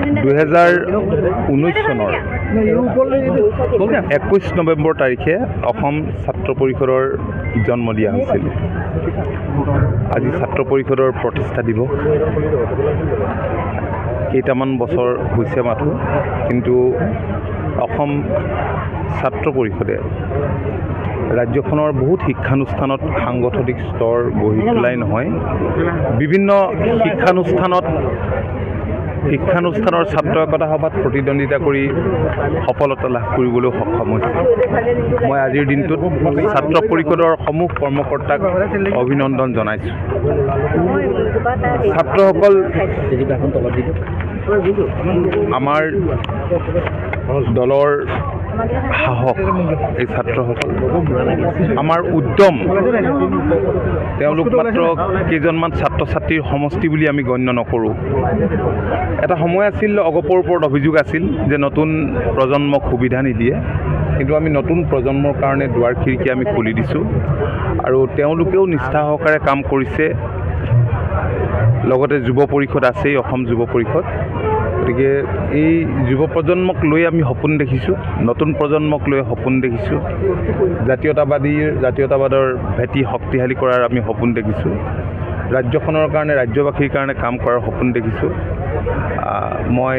2019 চনৰ 21 নৱেম্বৰ তাৰিখে অসম ছাত্ৰ পৰিষদৰ জন্ম দিয়া হৈছিল। আজি ছাত্ৰ পৰিষদৰ প্ৰতিষ্ঠা দিৱস। কেইটামান বছৰ হৈছে মাথো, কিন্তু অসম ছাত্ৰ পৰিষদে ৰাজ্যখনৰ বহুত শিক্ষানুষ্ঠানত সাংগঠনিক স্তৰ গঢ়ি তোলাই নহয়, বিভিন্ন শিক্ষানুষ্ঠানৰ ছাত্ৰ একতা সভাত প্ৰতিদ্বন্দ্বিতা কৰি সফলতা লাভ কৰিবলৈ সক্ষম হৈছে। মই আজিৰ দিনটোত ছাত্ৰ পৰিষদৰ সমূহ কৰ্মকৰ্তাক অভিনন্দন জনাইছোঁ। ছাত্ৰসকল আমাৰ দলৰ সাহস, এই ছাত্ৰসকল আমাৰ উদ্যম। তেওঁলোক মাত্ৰ কেইজনমান ছাত্ৰ ছাত্ৰীৰ সমষ্টি বুলি আমি গণ্য নকৰোঁ। এটা সময় আছিল, অগপৰ ওপৰত অভিযোগ আছিল যে নতুন প্ৰজন্মক সুবিধা নিদিয়ে, কিন্তু আমি নতুন প্ৰজন্মৰ কাৰণে দুৱাৰ খিৰিকী আমি খুলি দিছোঁ আৰু তেওঁলোকেও নিষ্ঠা সহকাৰে কাম কৰিছে। লগতে যুৱ পৰিষদ আছেই, অসম যুৱ পৰিষদ। গতিকে এই যুৱ প্ৰজন্মক লৈ আমি সপোন দেখিছোঁ, নতুন প্ৰজন্মক লৈ সপোন দেখিছোঁ। জাতীয়তাবাদৰ ভেটি শক্তিশালী কৰাৰ আমি সপোন দেখিছোঁ। ৰাজ্যখনৰ কাৰণে, ৰাজ্যবাসীৰ কাৰণে কাম কৰাৰ সপোন দেখিছোঁ। মই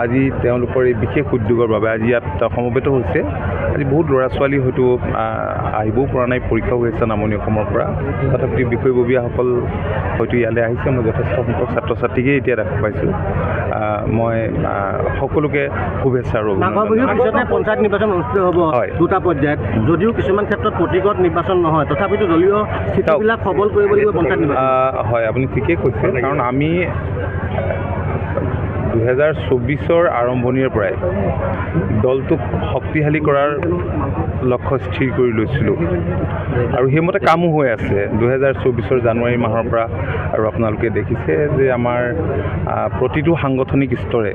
আজি তেওঁলোকৰ এই বিশেষ উদ্যোগৰ বাবে আজি ইয়াত সমবেত হৈছে। আজি বহুত ল'ৰা ছোৱালী হয়তো আহিবও পৰা নাই, পৰীক্ষা হৈ আছে নামনি অসমৰ পৰা। তথাপি বিষয়ববীয়াসকল হয়তো ইয়ালৈ আহিছে। মই যথেষ্ট সংখ্যক ছাত্ৰ ছাত্ৰীকেই এতিয়া দেখা পাইছোঁ। মই সকলোকে শুভেচ্ছা আৰু পঞ্চায়ত নিৰ্বাচন অনুষ্ঠিত হ'ব দুটা পৰ্যায়ত, যদিও কিছুমান ক্ষেত্ৰত প্ৰতিগত নিৰ্বাচন নহয়, তথাপিতো দলীয় স্থিতিবিলাক সবল কৰিব লাগিব পঞ্চায়ত নিৰ্বাচন। হয়, আপুনি ঠিকেই কৈছে, কাৰণ আমি 2024 আৰম্ভণিৰ পৰাই দলটোক শক্তিশালী কৰাৰ লক্ষ্য স্থিৰ কৰি লৈছিলোঁ আৰু সেইমতে কামো হৈ আছে। 2024 জানুৱাৰী মাহৰ পৰা আৰু আপোনালোকে দেখিছে যে আমাৰ প্ৰতিটো সাংগঠনিক স্তৰে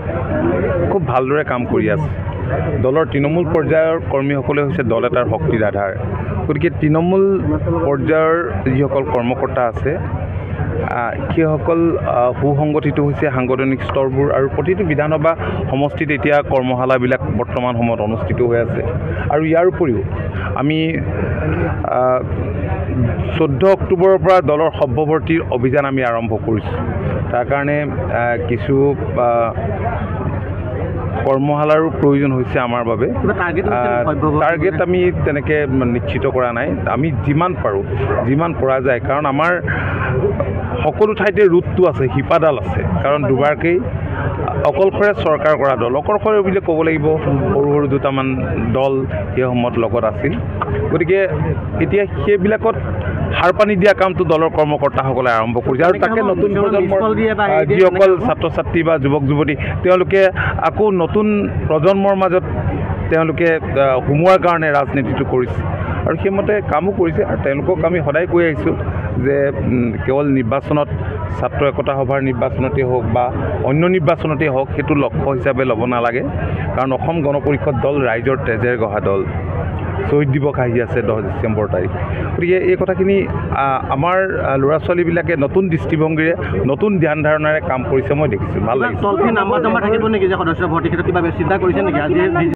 খুব ভালদৰে কাম কৰি আছে। দলৰ তৃণমূল পৰ্যায়ৰ কৰ্মীসকলে হৈছে দল এটাৰ শক্তিৰ আধাৰ। গতিকে তৃণমূল পৰ্যায়ৰ যিসকল কৰ্মকৰ্তা আছে সেইসকল সুসংগঠিত হৈছে সাংগঠনিক স্তৰবোৰ, আৰু প্ৰতিটো বিধানসভা সমষ্টিত এতিয়া কৰ্মশালাবিলাক বৰ্তমান সময়ত অনুষ্ঠিত হৈ আছে। আৰু ইয়াৰ উপৰিও আমি 14 অক্টোবৰৰ পৰা দলৰ সভ্যভৰ্তিৰ অভিযান আমি আৰম্ভ কৰিছোঁ। তাৰ কাৰণে কিছু কৰ্মশালাৰো প্ৰয়োজন হৈছে আমাৰ বাবে। টাৰ্গেট আমি তেনেকৈ নিশ্চিত কৰা নাই। আমি যিমান পৰা যায়, কাৰণ আমাৰ সকলো ঠাইতে ৰুটটো আছে, শিপাডাল আছে। কাৰণ দুবাৰকেই অকলশৰে চৰকাৰ কৰা দল, অকলশৰে বুলি ক'ব লাগিব, সৰু সৰু দুটামান দল সেই সময়ত লগত আছিল। গতিকে এতিয়া সেইবিলাকত সাৰ পানী দিয়া কামটো দলৰ কৰ্মকৰ্তাসকলে আৰম্ভ কৰিছে। আৰু তাকে নতুন প্ৰজন্মৰ যিসকল ছাত্ৰ ছাত্ৰী বা যুৱক যুৱতী, তেওঁলোকে আকৌ নতুন প্ৰজন্মৰ মাজত তেওঁলোকে সোমোৱাৰ কাৰণে ৰাজনীতিটো কৰিছে আৰু সেইমতে কামো কৰিছে। আৰু তেওঁলোকক আমি সদায় কৈ আহিছোঁ যে কেৱল নিৰ্বাচনত, ছাত্ৰ একতা সভাৰ নিৰ্বাচনতেই হওক বা অন্য নিৰ্বাচনতেই হওক, সেইটো লক্ষ্য হিচাপে ল'ব নালাগে। কাৰণ অসম গণ পৰিষদ দল ৰাইজৰ তেজেৰে গঢ়া দল। শ্বহীদ দিৱস আহি আছে 10 ডিচেম্বৰ তাৰিখ। গতিকে এই কথাখিনি আমাৰ ল'ৰা ছোৱালীবিলাকে নতুন দৃষ্টিভংগীৰে, নতুন ধ্যান ধাৰণাৰে কাম কৰিছে, মই দেখিছোঁ, ভাল লাগিছে।